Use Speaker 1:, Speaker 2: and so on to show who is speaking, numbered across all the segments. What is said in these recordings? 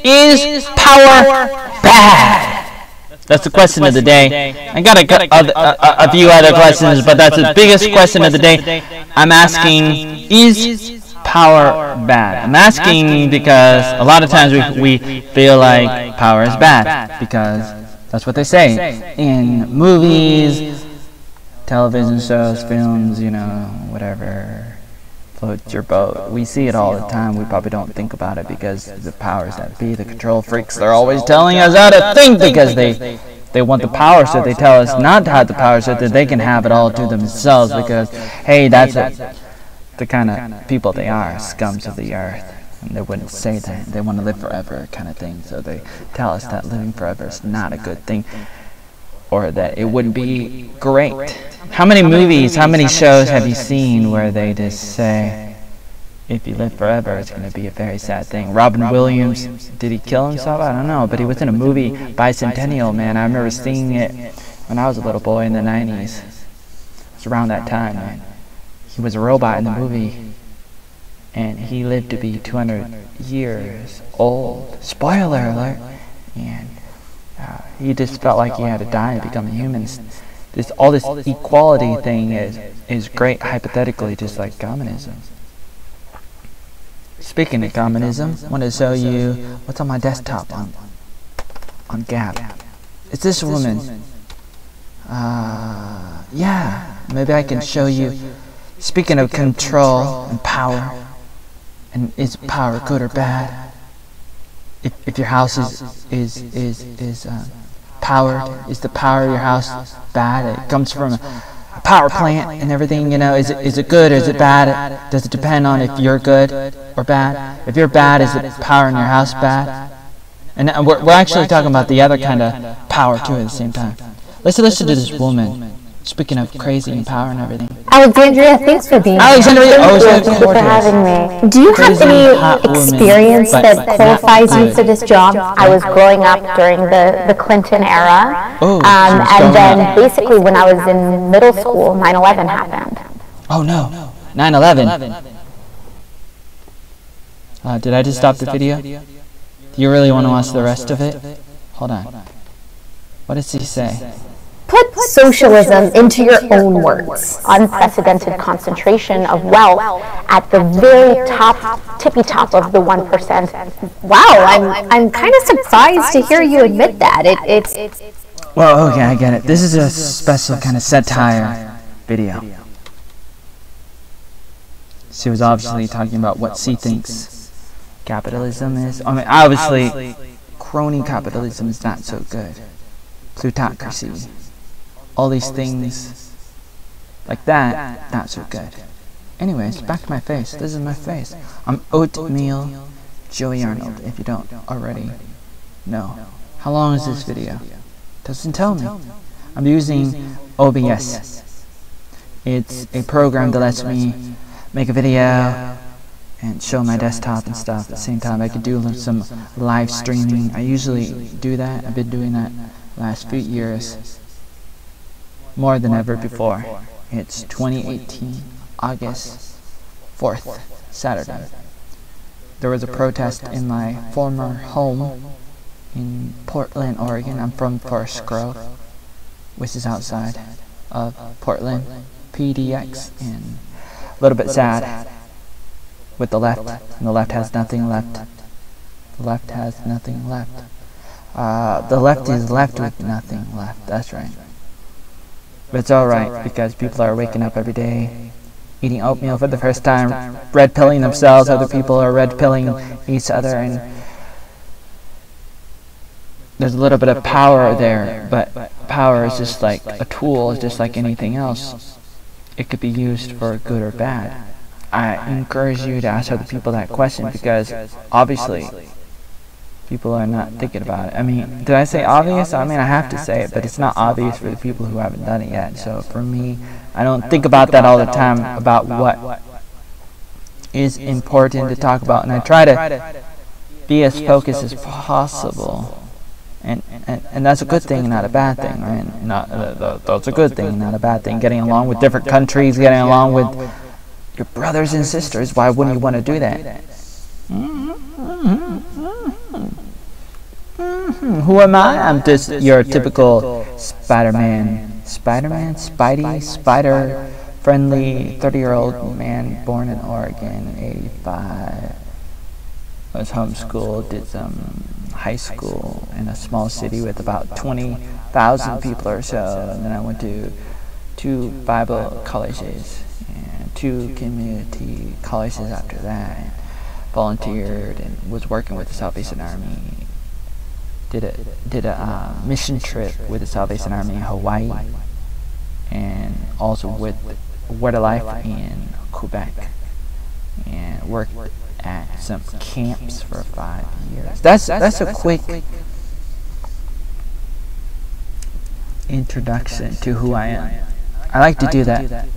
Speaker 1: Is power bad? That's the question of the day. I got a few other questions, but that's the biggest question of the day. I'm asking, is power bad? I'm asking because a lot of times we feel like power is bad, because that's what they say in movies, television shows, films, you know, whatever. Float your boat. We see it all the time. We probably don't think about it because the powers that be, the control freaks, they're always telling us how to think because they want the power, so they tell us not to have the power so that they can have it all to themselves, because, hey, that's the kind of people they are, scums of the earth. And they wouldn't say that. They want to live forever kind of thing, so they tell us that living forever is not a good thing, or that it wouldn't be great. How many movies, how many shows have you seen where they just say, if you live forever, it's going to be a very sad thing? Robin Williams, did he kill himself? I don't know, but he was in a movie, Bicentennial Man. I remember seeing it when I was a little boy in the 90s. It was around that time, man. He was a robot in the movie, and he lived to be 200 years old. Spoiler alert! And he just felt like he had to die and become a human. All this equality thing is great hypothetically, just like communism. Speaking of communism, I want to show you what's on my desktop on Gap. It's this woman. Yeah, maybe I can show you. Speaking of control and power, and is power good or bad? If your house is powered, is the power of your house bad? It comes from a power plant and everything, you know. Is it good or is it bad? Does it depend on if you're good or bad? If you're bad, is the power in your house bad? And we're actually talking about the other kind of power too at the same time. Let's listen to this woman. Speaking of crazy and power and everything.
Speaker 2: Alexandria, thanks for being here.
Speaker 1: Thank
Speaker 2: you for having me. Do you have any experience that qualifies you for this job? I was growing up during the Clinton era, and then basically when I was in middle school, 9/11 happened.
Speaker 1: Oh no, 9/11. Did I just stop the video? Do you really want to watch the rest of it? Hold on. What does he say?
Speaker 2: Put socialism into your own words. Unprecedented concentration of wealth at the very top, tippy top of the 1%. Wow, I'm kind of surprised to hear you admit that. It's
Speaker 1: Well, okay, I get it. This is a special kind of satire video. She was obviously talking about what she thinks capitalism is. I mean, obviously, crony capitalism is not so good. Plutocracy. All these things like that, not so good. Anyways, back to my face. This is my face. I'm Oatmeal Joey Arnold, if you don't already know. How long is this video? Doesn't tell me. I'm using OBS. It's a program that lets me make a video and show my desktop and stuff at the same time. I could do some live streaming. I usually do that. I've been doing that last few years. More than ever before. It's 2018, August 4th, Saturday. There was a protest in my former home in Portland, Oregon. I'm from Forest Grove, which is outside of Portland, PDX, and a little bit sad with the left, and the left has nothing left. The left has nothing left. The left is left with nothing left, that's right. But it's alright, because people are waking up every day, eating oatmeal for the first time, red-pilling themselves, other people are red-pilling each other, and there's a little bit of power there, but power is just like a tool, it's just like anything else. It could be used for good or bad. I encourage you to ask other people that question, because obviously people are not thinking about it. I mean, did I say obvious? I mean, I have to say it, but it's not obvious for the people who haven't done it yet. So for me, I don't think about that all the time, about what is important to talk about, and I try to be as focused as possible. And that's a good thing, not a bad thing, right? That's a good thing, not a bad thing. Getting along with different countries, getting along with your brothers and sisters. Why wouldn't you want to do that? Who am I? I'm just your typical Spider-Man, Spidey, spider-friendly 30-year-old man born in Oregon, 85. Was homeschooled, did some high school in a small city with about 20,000 people or so, and then I went to 2 Bible colleges and 2 community colleges after that. Volunteered and was working with the Salvation Army. Did a mission trip with the Salvation Army in Hawaii, and also with Word of Life in Quebec, and worked at some camps for 5 years. That's a quick introduction to who I am. I like to do that.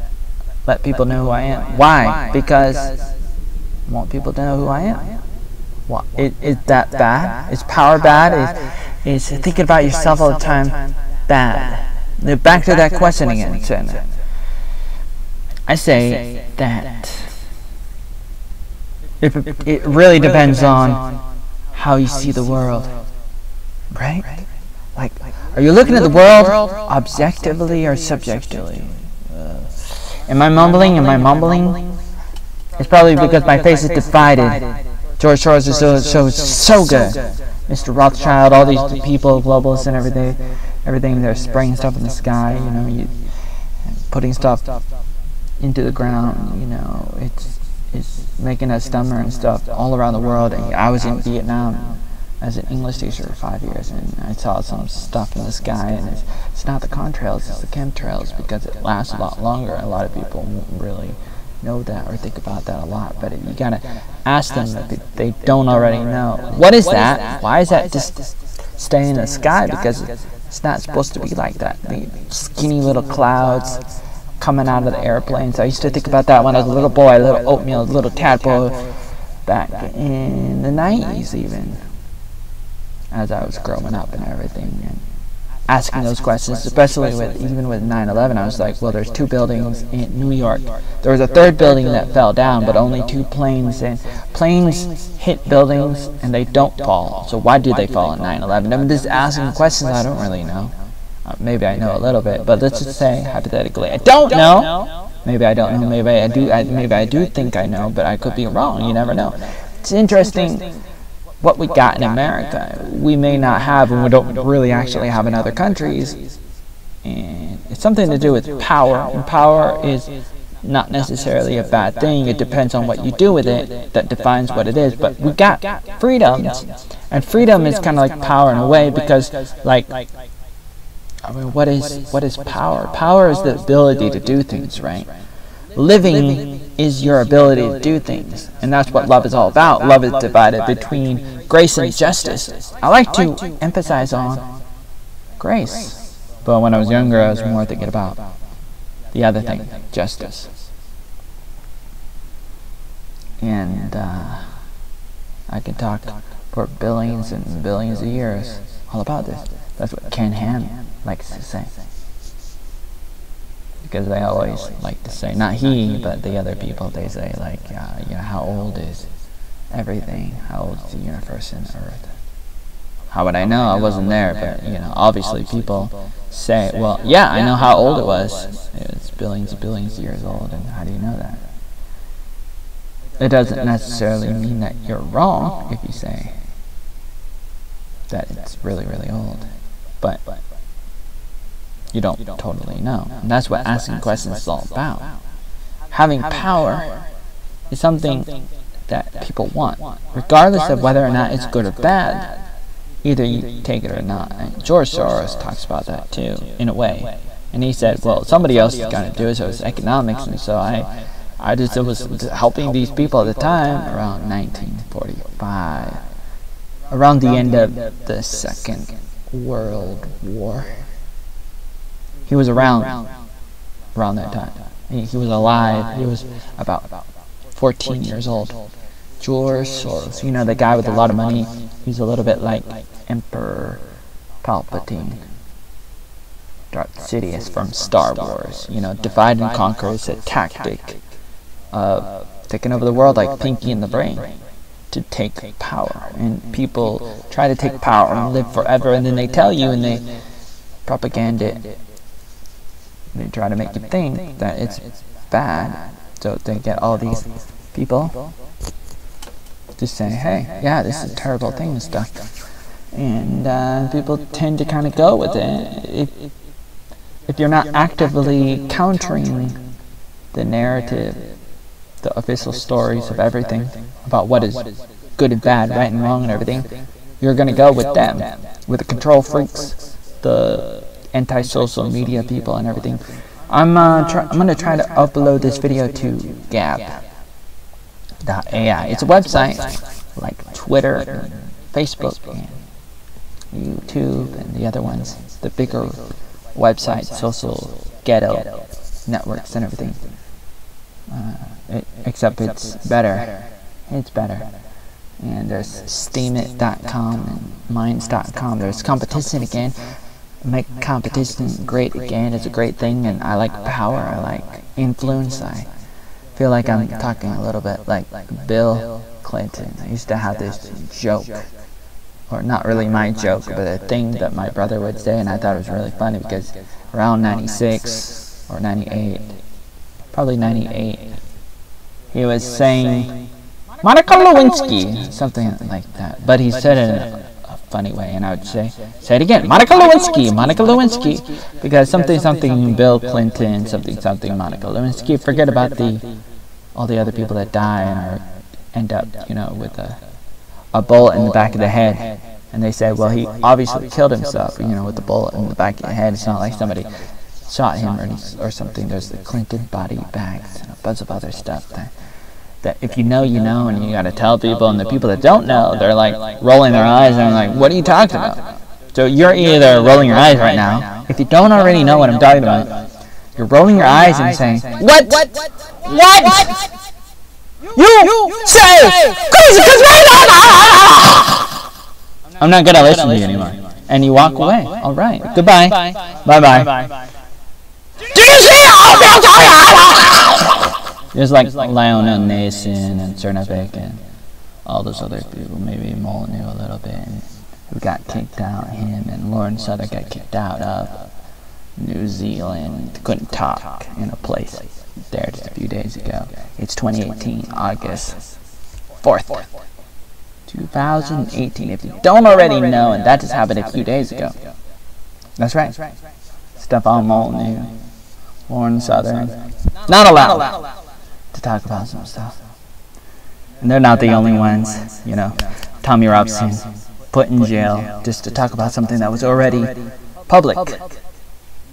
Speaker 1: Let people know who I am. Why? Because I want people to know who I am. Well, is that bad? Is power bad? Is thinking about yourself all the time bad? Back to that question again. I say that it really depends on how you see the world, right? Like, are you looking at the world objectively or subjectively? Am I mumbling? It's probably because my face is divided. George Soros is so good. Mr. Rothschild, all these people, globalists and everything, they're spraying stuff in the sky, putting stuff into the ground, it's making us dumber and stuff all around the world. And I was in Vietnam as an English teacher for 5 years, and I saw some stuff in the sky, and it's not the contrails, it's the chemtrails, because it lasts a lot longer. A lot of people won't really know that or think about that a lot, but you gotta ask them if they don't already know. What is that? Why is that just staying in the sky? Because it's not supposed to be like that. The skinny little clouds coming out of the airplanes. I used to think about that when I was a little boy, a little Oatmeal, a little tadpole, back in the 90s even, as I was growing up and everything, and asking those questions, especially even with 9/11. I was like, well, there's 2 buildings in New York. There was a 3rd building that fell down, but only 2 planes. And planes hit buildings and they don't fall. So why do they fall in 9/11? I'm just asking questions I don't really know. Maybe I know a little bit, but let's just say hypothetically, I don't know. Maybe I don't know. Maybe I do. Maybe I do think I know, but I could be wrong. You never know. It's interesting. What we got in America, we may not have, and we don't really actually have in other countries. And it's something to do with power. And power is not necessarily a bad thing. It depends on what you do with it that defines what it is. But we got freedoms, and freedom is kind of like power in a way, because, like, I mean, what is power? Power is the ability to do things, right? Living is your ability to do things, and that's what love is all about. Love is divided between grace and justice. I like to emphasize on grace, but when I was younger, I was more thinking about the other thing, justice. And I can talk for billions and billions of years all about this. That's what Ken Ham likes to say. Because they always like to say, not he, but the other people, they say, like, how old is everything? How old is the universe and Earth? How would I know? I wasn't there, but, obviously people say, well, yeah, I know how old it was. It's billions and billions of years old, and how do you know that? It doesn't necessarily mean that you're wrong if you say that it's really, really old. But you don't totally know. And that's what asking questions is all about. Having power is something that people want, regardless of whether or not it's good or bad. Either you take it or not. And George Soros talks about that too, in a way. And he said, well, somebody else is going to do it, so it's economics. And so I just was helping these people at the time, around 1945, around the end of the Second World War. He was around that time. He was alive. He was about 14 years old. George Soros, the guy with a lot of money. He's a little bit like Emperor Palpatine. Darth Sidious from Star Wars. Divide and conquer is a tactic of taking over the world like Pinky in the Brain. to take power, and people try to take power and live forever, and then they tell you and they propaganda it. They try to make you think that it's bad, so they get all these people to say, hey, yeah, this is a terrible thing and stuff, and people tend to kind of go with it. If you're not actively countering the narrative, the official stories of everything about what is good and bad, right and wrong and everything, you're going to go with them, with the control freaks, the anti-social media people and everything. I'm going to try to upload this video to Gab.ai. It's a website like Twitter and Facebook and YouTube and the other ones, the bigger websites, social ghetto networks and everything. Except it's better. It's better. And there's steamit.com and minds.com. There's competition again. Make competition great again. It's a great thing, and I like power. I like influence. I feel like I'm talking a little bit like Bill Clinton. I used to have this joke, or not really my joke, but a thing that my brother would say, and I thought it was really funny because around 96 or 98, probably 98, he was saying Monica Lewinsky, something like that, but he said it in a funny way, and I would say it again, Monica Lewinsky, because something Bill Clinton, something Monica Lewinsky. Forget about all the other people that die and end up, with a bullet in the back of the head, and they say, well, he obviously killed himself, with the bullet in the back of the head. It's not like somebody shot him or something. There's the Clinton body bags and a bunch of other stuff that if you know, and you gotta tell people, and the people that don't know, they're like rolling their eyes and like, what are you talking about? So you're either rolling your eyes right now, if you don't already know what I'm talking about, you're rolling your eyes and saying, what? You say crazy I'm not gonna listen to you anymore. And you walk away. Alright. Goodbye. Bye-bye. Do you see There's like Lionel Nason and Cernovic and all those other people, maybe Molyneux a little bit, who got kicked out. Him and Lauren Sutter got kicked out of New Zealand. Couldn't talk in a place there just a few days ago. It's 2018, August 4th, 2018. If you don't already know, and that just happened a few days ago. That's right. Stefan Molyneux, Lauren Southern, not allowed to talk about some stuff. And they're not the only ones, Tommy Robson put in jail just to talk about something that was already public.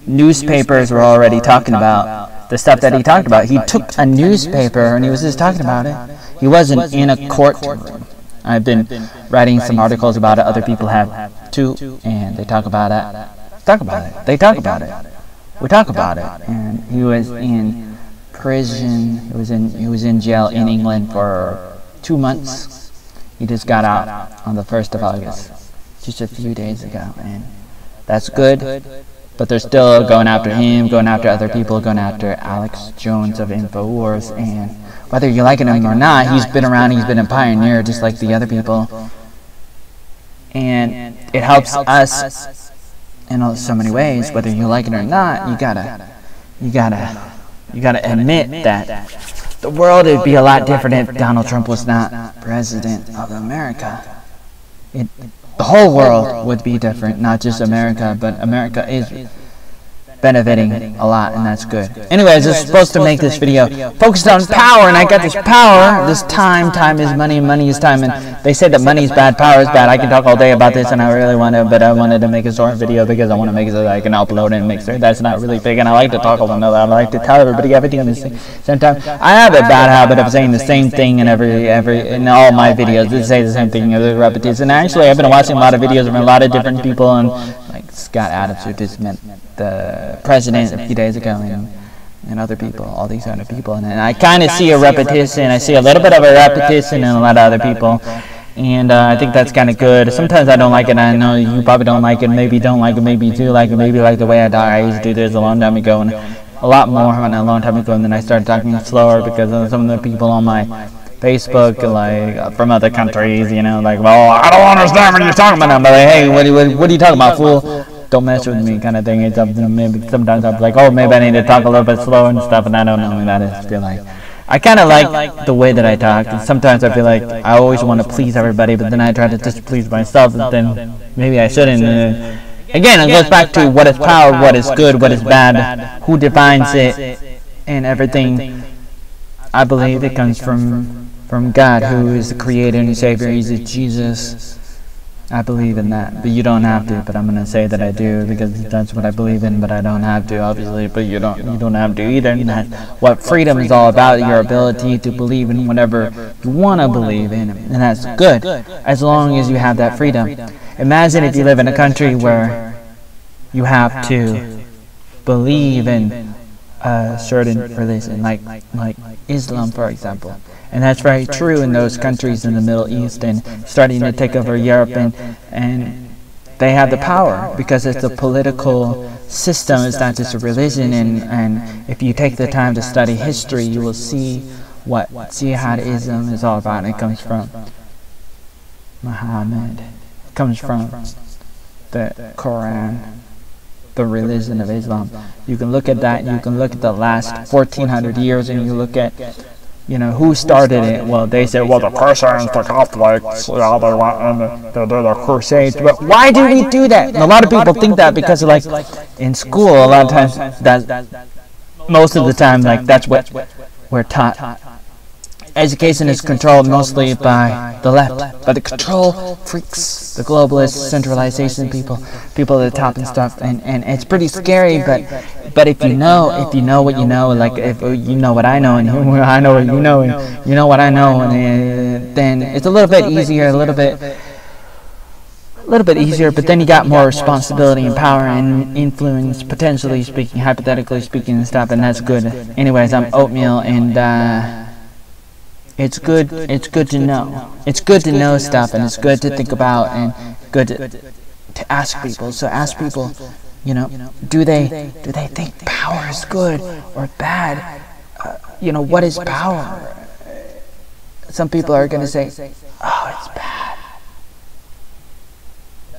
Speaker 1: Newspapers were already talking about the stuff that he talked about. He took a newspaper and he was just talking about it. He wasn't in a courtroom. I've been writing some articles about it. Other people have too, and they talk about it. They talk about it. We talk about it. And he was in prison. He was in jail in England for 2 months. He just got out on the 1st of August, just a few days ago, and that's good. But they're still going after him, going after other people, going after Alex Jones of InfoWars, and whether you like him or not, he's been around, he's been a pioneer just like the other people. And it helps us in so many ways, whether you like it or not. You gotta admit that the world would be a lot different if Donald Trump was not president of America. The whole world would be different, not just America, but America is benefiting a lot, and that's good. Anyways, I was supposed to make this video focused on power, and I got this power, this time is money, and money is time, and they say that money is bad, power is bad. I can talk all day about this, and I really want to, but I wanted to make a short video because I want to make it so that I can upload it and make sure that's not really big, and I like to talk about that. I like to tell everybody everything at the same time. I have a bad habit of saying the same thing in in all my videos. Just say the same thing, there's repetition. Actually, I've been watching a lot of videos from a lot of different people, and like Scott Adams, who just met the president a few days ago, and other people, all these other people, and I kind of see a repetition. I see a little bit of a repetition in a lot of other people, and I think that's kind of good. Sometimes I don't like it. I know you probably don't like it, maybe don't like it, maybe you do like it, maybe like the way I talk. I used to do this a long time ago, and a lot more a long time ago, and then I started talking slower because of some of the people on my Facebook, like from other countries, you know, like, well, I don't understand what you're talking about, but like, hey, what are you talking about, fool? Don't mess with me, kind of thing. It's up, maybe sometimes I'm like, oh, maybe I need to talk a little bit slower and stuff, and I don't know what that is. I feel like I kind of like the way that I talk. And sometimes I feel like I always want to please everybody, but then I try to just please myself, and then maybe I shouldn't. Again, it goes back to what is power, what is good, what is bad, who defines it, and everything. I believe it comes from God, who is the creator and savior. He's Jesus. I believe in that, but you don't have to. But I'm gonna say that I do because that's what I believe in. But I don't have to, obviously. But you don't have to either. And that's what freedom is all about: your ability to believe in whatever you want to believe in, and that's good as long as you have that freedom. Imagine if you live in a country where you have to believe in a certain religion, like Islam, for example. And that's very true in those countries in the Middle East and starting to take over Europe, and they have the power because it's a political system. It's not just a religion, and if you take the time to study history, you will see what jihadism is all about. And it comes from Muhammad. It comes from the Quran, the religion of Islam. You can look at that, and you can look at the last 1400 years, and you look at, you know, who started it. Well, they said, well, the Christians, the Catholics, yeah, they went and the Crusades. But why do we do that? And a lot of people think that because, like, in school, a lot of times, most of the time, like, that's what we're taught. Education is controlled mostly by the left, by the control freaks, the globalists, centralization people at the top and stuff, and it's pretty scary. But if you know what you know, like if you know what I know, and I know what you know, and you know what I know, and then it's a little bit easier, a little bit easier. But then you got more responsibility and power and influence, potentially speaking, hypothetically speaking, and stuff, and that's good. Anyways, I'm Oatmeal, and it's good to know. It's good to know stuff, and it's good to think about, and good to ask people. So ask people, you know, do they think power is good or bad? You know, what is power? Some people are going to say, oh, it's bad.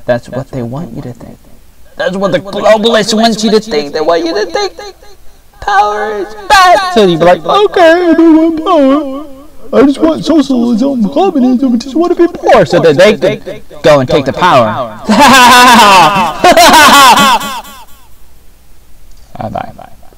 Speaker 1: That's what they want you to think. That's what the globalists want you to think. They want you to think power is bad. So you be like, okay, I don't want power. I just want socialism, communism, I just want to be poor, so that they can go and take the power. Bye-bye.